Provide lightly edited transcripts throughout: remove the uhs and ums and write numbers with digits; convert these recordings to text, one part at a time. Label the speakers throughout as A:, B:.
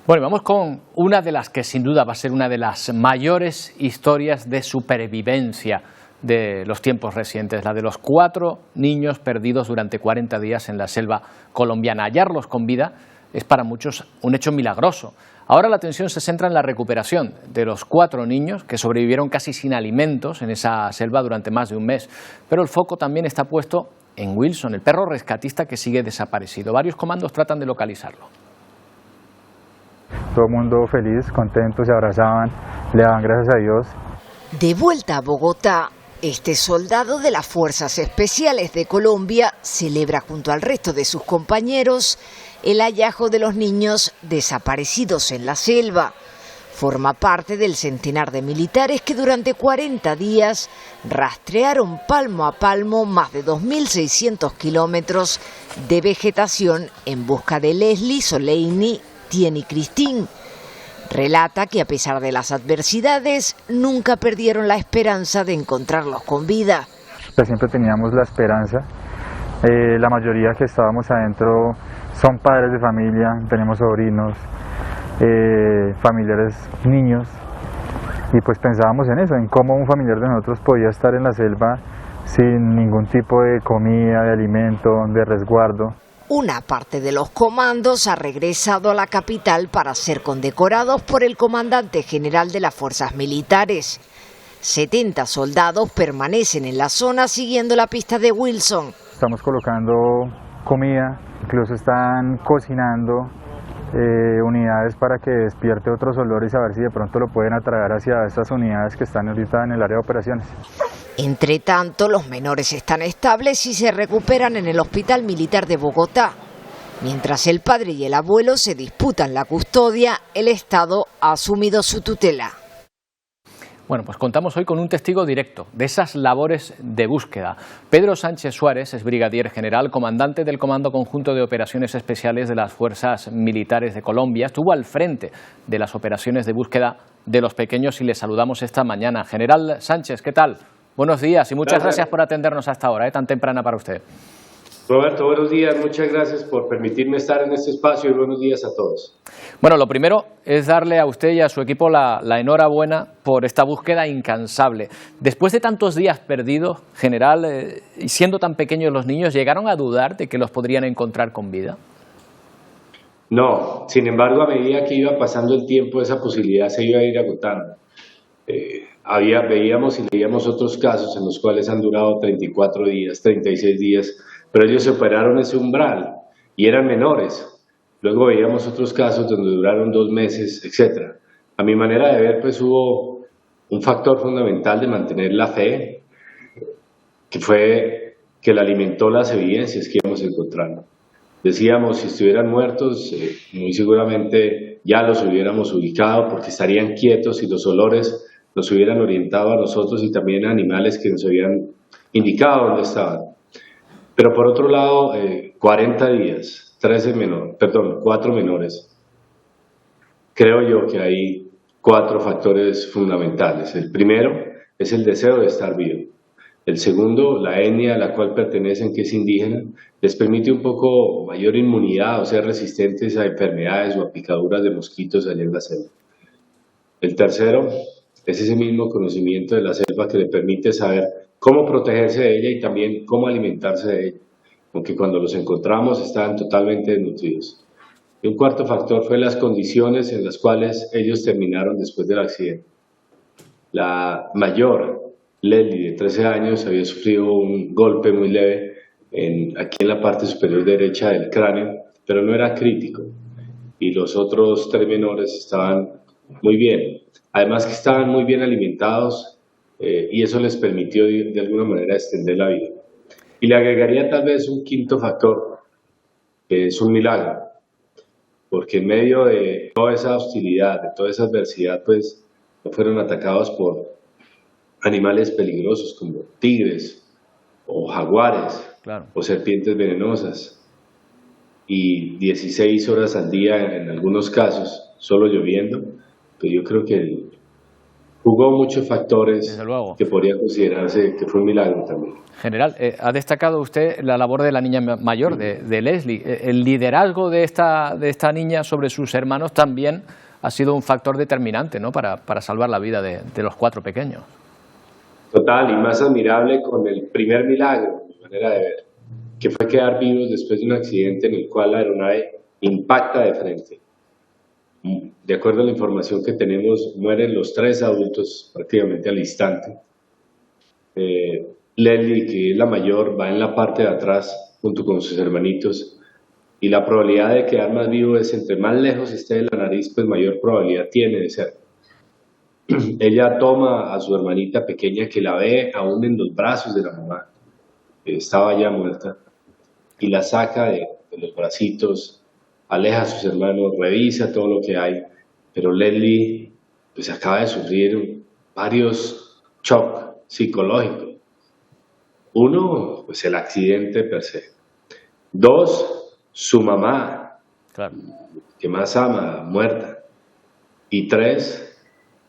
A: Bueno, vamos con una de las que sin duda va a ser una de las mayores historias de supervivencia de los tiempos recientes, la de los 4 niños perdidos durante 40 días en la selva colombiana. Hallarlos con vida es para muchos un hecho milagroso. Ahora la atención se centra en la recuperación de los 4 niños que sobrevivieron casi sin alimentos en esa selva durante más de un mes. Pero el foco también está puesto en Wilson, el perro rescatista que sigue desaparecido. Varios comandos tratan de localizarlo.
B: Todo el mundo feliz, contento, se abrazaban, le daban gracias a Dios.
C: De vuelta a Bogotá, este soldado de las Fuerzas Especiales de Colombia celebra junto al resto de sus compañeros el hallazgo de los niños desaparecidos en la selva. Forma parte del centenar de militares que durante 40 días rastrearon palmo a palmo más de 2.600 kilómetros de vegetación en busca de Leslie, Soleini, Tien y Christine. Relata que a pesar de las adversidades, nunca perdieron la esperanza de encontrarlos con vida.
B: Siempre teníamos la esperanza. La mayoría que estábamos adentro son padres de familia, tenemos sobrinos, familiares, niños. Y pues pensábamos en eso, en cómo un familiar de nosotros podía estar en la selva sin ningún tipo de comida, de alimento, de resguardo.
C: Una parte de los comandos ha regresado a la capital para ser condecorados por el comandante general de las fuerzas militares. 70 soldados permanecen en la zona siguiendo la pista de Wilson.
B: Estamos colocando comida, incluso están cocinando unidades para que despierte otros olores a ver si de pronto lo pueden atraer hacia estas unidades que están ahorita en el área de operaciones.
C: Entre tanto, los menores están estables y se recuperan en el Hospital Militar de Bogotá. Mientras el padre y el abuelo se disputan la custodia, el Estado ha asumido su tutela.
A: Bueno, pues contamos hoy con un testigo directo de esas labores de búsqueda. Pedro Sánchez Suárez es brigadier general, comandante del Comando Conjunto de Operaciones Especiales de las Fuerzas Militares de Colombia. Estuvo al frente de las operaciones de búsqueda de los pequeños y le saludamos esta mañana. General Sánchez, ¿qué tal? Buenos días y muchas gracias por atendernos hasta ahora, tan temprana para usted.
D: Roberto, buenos días, muchas gracias por permitirme estar en este espacio y buenos días a todos.
A: Bueno, lo primero es darle a usted y a su equipo la enhorabuena por esta búsqueda incansable. Después de tantos días perdidos, general, y siendo tan pequeños los niños, ¿llegaron a dudar de que los podrían encontrar con vida?
D: No, sin embargo, a medida que iba pasando el tiempo, esa posibilidad se iba a ir agotando. Veíamos y leíamos otros casos en los cuales han durado 34 días, 36 días, pero ellos superaron ese umbral y eran menores. Luego veíamos otros casos donde duraron 2 meses, etc. A mi manera de ver, pues hubo un factor fundamental de mantener la fe, que fue que le alimentó las evidencias que íbamos encontrando. Decíamos, si estuvieran muertos, muy seguramente ya los hubiéramos ubicado porque estarían quietos y los olores nos hubieran orientado a nosotros y también a animales que nos habían indicado dónde estaban. Pero por otro lado, 40 días, 4 menores. Creo yo que hay 4 factores fundamentales. El primero es el deseo de estar vivo. El segundo, la etnia a la cual pertenecen, que es indígena, les permite un poco mayor inmunidad o ser resistentes a enfermedades o a picaduras de mosquitos allá en la selva. El tercero es ese mismo conocimiento de la selva que le permite saber cómo protegerse de ella y también cómo alimentarse de ella, aunque cuando los encontramos estaban totalmente desnutridos. Y un cuarto factor fue las condiciones en las cuales ellos terminaron después del accidente. La mayor, Leslie, de 13 años, había sufrido un golpe muy leve aquí en la parte superior derecha del cráneo, pero no era crítico. Y los otros 3 menores estaban muy bien. Además que estaban muy bien alimentados y eso les permitió de alguna manera extender la vida. Y le agregaría tal vez un quinto factor, que es un milagro, porque en medio de toda esa hostilidad, de toda esa adversidad, pues no fueron atacados por animales peligrosos como tigres o jaguares, claro, o serpientes venenosas. Y 16 horas al día en algunos casos, solo lloviendo, pues yo creo que Jugó muchos factores
A: Desde luego.
D: que podría considerarse que fue un milagro también.
A: General, ha destacado usted la labor de la niña mayor, de Leslie. El liderazgo de esta niña sobre sus hermanos también ha sido un factor determinante, ¿no?, para salvar la vida de los 4 pequeños.
D: Total, y más admirable con el primer milagro, mi manera de ver, que fue quedar vivos después de un accidente en el cual la aeronave impacta de frente. De acuerdo a la información que tenemos, mueren los 3 adultos prácticamente al instante. Leslie, que es la mayor, va en la parte de atrás junto con sus hermanitos, y la probabilidad de quedar más vivo es, entre más lejos esté de la nariz, pues mayor probabilidad tiene de ser. Ella toma a su hermanita pequeña, que la ve aún en los brazos de la mamá, que estaba ya muerta, y la saca de los bracitos, aleja a sus hermanos, revisa todo lo que hay, pero Leslie pues acaba de sufrir varios shocks psicológicos. 1, pues el accidente per se. 2, su mamá,
A: Claro.
D: que más ama, muerta. Y 3,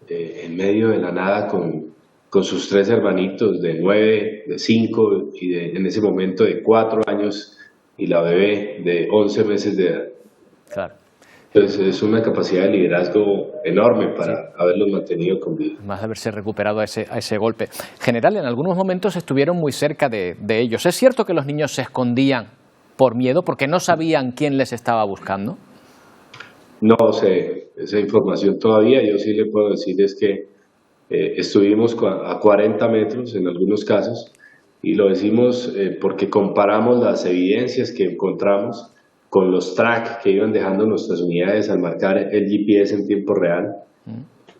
D: en medio de la nada con sus 3 hermanitos de 9, de 5 y en ese momento de 4 años, y la bebé de 11 meses de edad.
A: Claro.
D: Entonces es una capacidad de liderazgo enorme para haberlos mantenido con vida.
A: Más de haberse recuperado a ese golpe. General, en algunos momentos estuvieron muy cerca de ellos. ¿Es cierto que los niños se escondían por miedo, porque no sabían quién les estaba buscando?
D: No sé esa información todavía. Yo sí le puedo decir es que estuvimos a 40 metros en algunos casos, y lo decimos porque comparamos las evidencias que encontramos con los tracks que iban dejando nuestras unidades al marcar el GPS en tiempo real,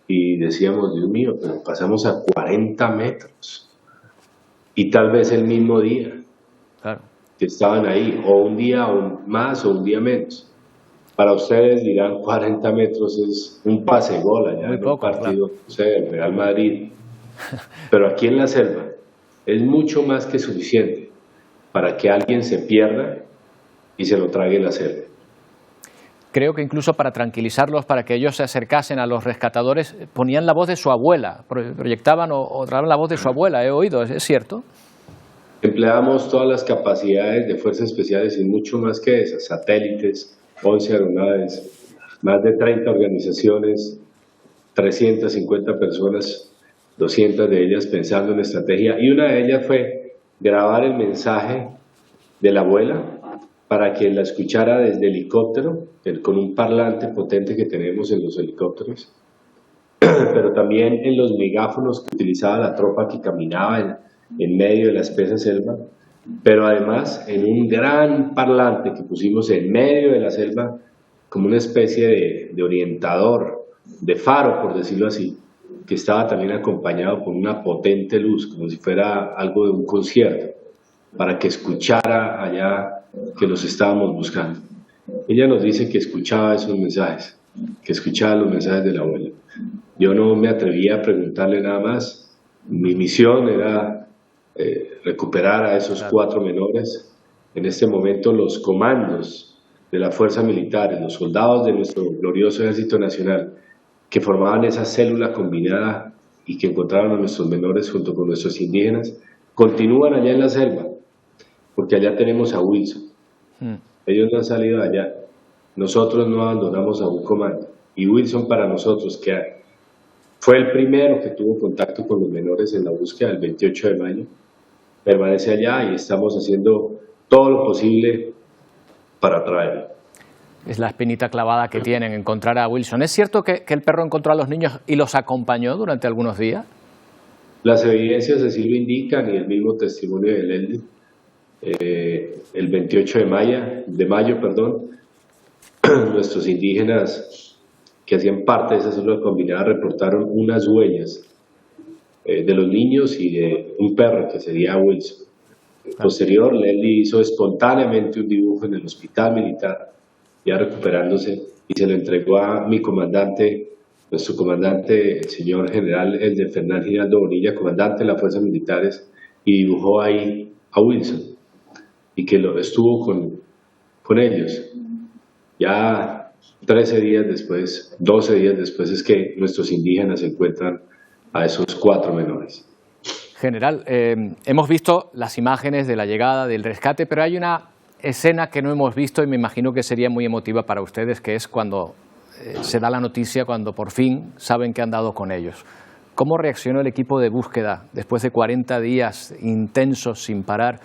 D: y decíamos, Dios mío, pero pasamos a 40 metros, y tal vez el mismo día
A: Claro.
D: que estaban ahí, o un día más o un día menos. Para ustedes dirán 40 metros es un pase gol allá
A: Muy
D: en
A: poco,
D: un partido, no sé, del Real Madrid, pero aquí en la selva es mucho más que suficiente para que alguien se pierda y se lo trague la selva.
A: Creo que incluso para tranquilizarlos, para que ellos se acercasen a los rescatadores, ponían la voz de su abuela, proyectaban o traían la voz de su abuela, he oído, ¿es cierto?
D: Empleamos todas las capacidades de fuerzas especiales y mucho más que esas, satélites, 11 aeronaves, más de 30 organizaciones, 350 personas, 200 de ellas pensando en estrategia, y una de ellas fue grabar el mensaje de la abuela para que la escuchara desde helicóptero, con un parlante potente que tenemos en los helicópteros, pero también en los megáfonos que utilizaba la tropa que caminaba en medio de la espesa selva, pero además en un gran parlante que pusimos en medio de la selva como una especie de orientador, de faro, por decirlo así, que estaba también acompañado por una potente luz, como si fuera algo de un concierto, para que escuchara allá que los estábamos buscando. Ella nos dice que escuchaba esos mensajes, que escuchaba los mensajes de la abuela. Yo no me atrevía a preguntarle nada más. Mi misión era recuperar a esos 4 menores. En este momento los comandos de las fuerzas militares, los soldados de nuestro glorioso Ejército Nacional, que formaban esa célula combinada y que encontraron a nuestros menores junto con nuestros indígenas, continúan allá en la selva, porque allá tenemos a Wilson. Ellos no han salido de allá. Nosotros no abandonamos a un comando. Y Wilson, para nosotros, que fue el primero que tuvo contacto con los menores en la búsqueda del 28 de mayo, permanece allá y estamos haciendo todo lo posible para traerlo.
A: Es la espinita clavada que tienen, encontrar a Wilson. ¿Es cierto que el perro encontró a los niños y los acompañó durante algunos días?
D: Las evidencias así lo indican, y el mismo testimonio de Leslie. El 28 de mayo, nuestros indígenas que hacían parte de esa célula combinada reportaron unas huellas de los niños y de un perro que sería Wilson. Posterior, Leslie hizo espontáneamente un dibujo en el hospital militar, ya recuperándose, y se lo entregó a mi comandante, nuestro comandante, el señor general Elder Fernán Giraldo Bonilla, comandante de las fuerzas militares, y dibujó ahí a Wilson, y que estuvo con ellos. Ya 13 días después, 12 días después, es que nuestros indígenas encuentran a esos 4 menores.
A: General, hemos visto las imágenes de la llegada, del rescate, pero hay una escena que no hemos visto y me imagino que sería muy emotiva para ustedes, que es cuando se da la noticia, cuando por fin saben que han dado con ellos. ¿Cómo reaccionó el equipo de búsqueda después de 40 días intensos sin parar,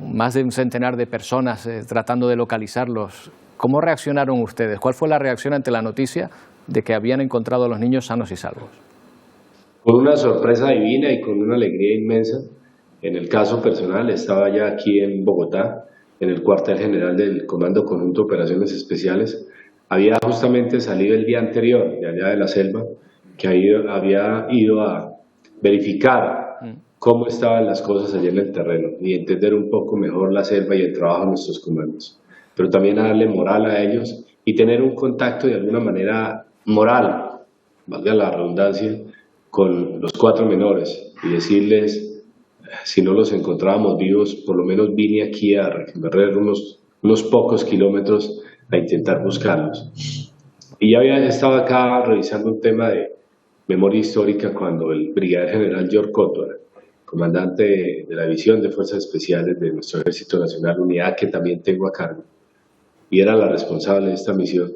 A: más de un centenar de personas tratando de localizarlos? ¿Cómo reaccionaron ustedes? ¿Cuál fue la reacción ante la noticia de que habían encontrado a los niños sanos y salvos?
D: Con una sorpresa divina y con una alegría inmensa. En el caso personal, estaba ya aquí en Bogotá, en el cuartel general del Comando Conjunto de Operaciones Especiales. Había justamente salido el día anterior de allá de la selva, que había ido a verificar cómo estaban las cosas allá en el terreno y entender un poco mejor la selva y el trabajo de nuestros comandos, pero también a darle moral a ellos y tener un contacto de alguna manera moral, valga la redundancia, con los 4 menores y decirles, si no los encontrábamos vivos, por lo menos vine aquí a recorrer unos pocos kilómetros a intentar buscarlos. Y ya estaba acá revisando un tema de memoria histórica cuando el brigadier general George Cotwell, comandante de la División de Fuerzas Especiales de nuestro Ejército Nacional, unidad que también tengo a cargo, y era la responsable de esta misión,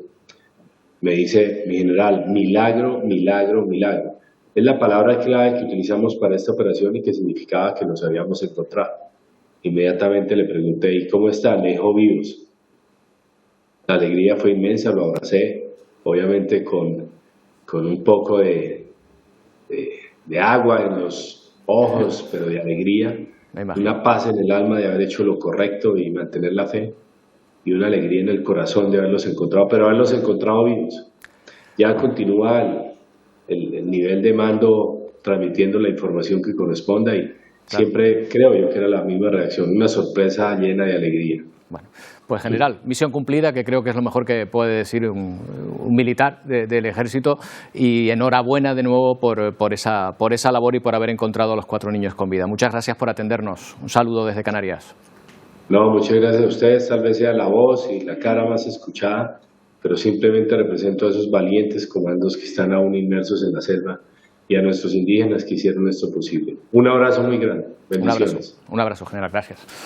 D: me dice, mi general, milagro, milagro, milagro. Es la palabra clave que utilizamos para esta operación y que significaba que nos habíamos encontrado. Inmediatamente le pregunté, ¿y cómo están? Me dijo, vivos. La alegría fue inmensa, lo abracé, obviamente con un poco de agua en los ojos, pero de alegría, una paz en el alma de haber hecho lo correcto y mantener la fe, y una alegría en el corazón de haberlos encontrado, pero haberlos encontrado vivos. Ya continúa el nivel de mando transmitiendo la información que corresponda y siempre creo yo que era la misma reacción, una sorpresa llena de alegría.
A: Bueno, pues general, misión cumplida, que creo que es lo mejor que puede decir un militar del Ejército, y enhorabuena de nuevo por esa labor y por haber encontrado a los 4 niños con vida. Muchas gracias por atendernos. Un saludo desde Canarias.
D: No, muchas gracias a ustedes. Tal vez sea la voz y la cara más escuchada, pero simplemente represento a esos valientes comandos que están aún inmersos en la selva y a nuestros indígenas que hicieron esto posible. Un abrazo muy grande. Bendiciones.
A: Un abrazo, general. Gracias.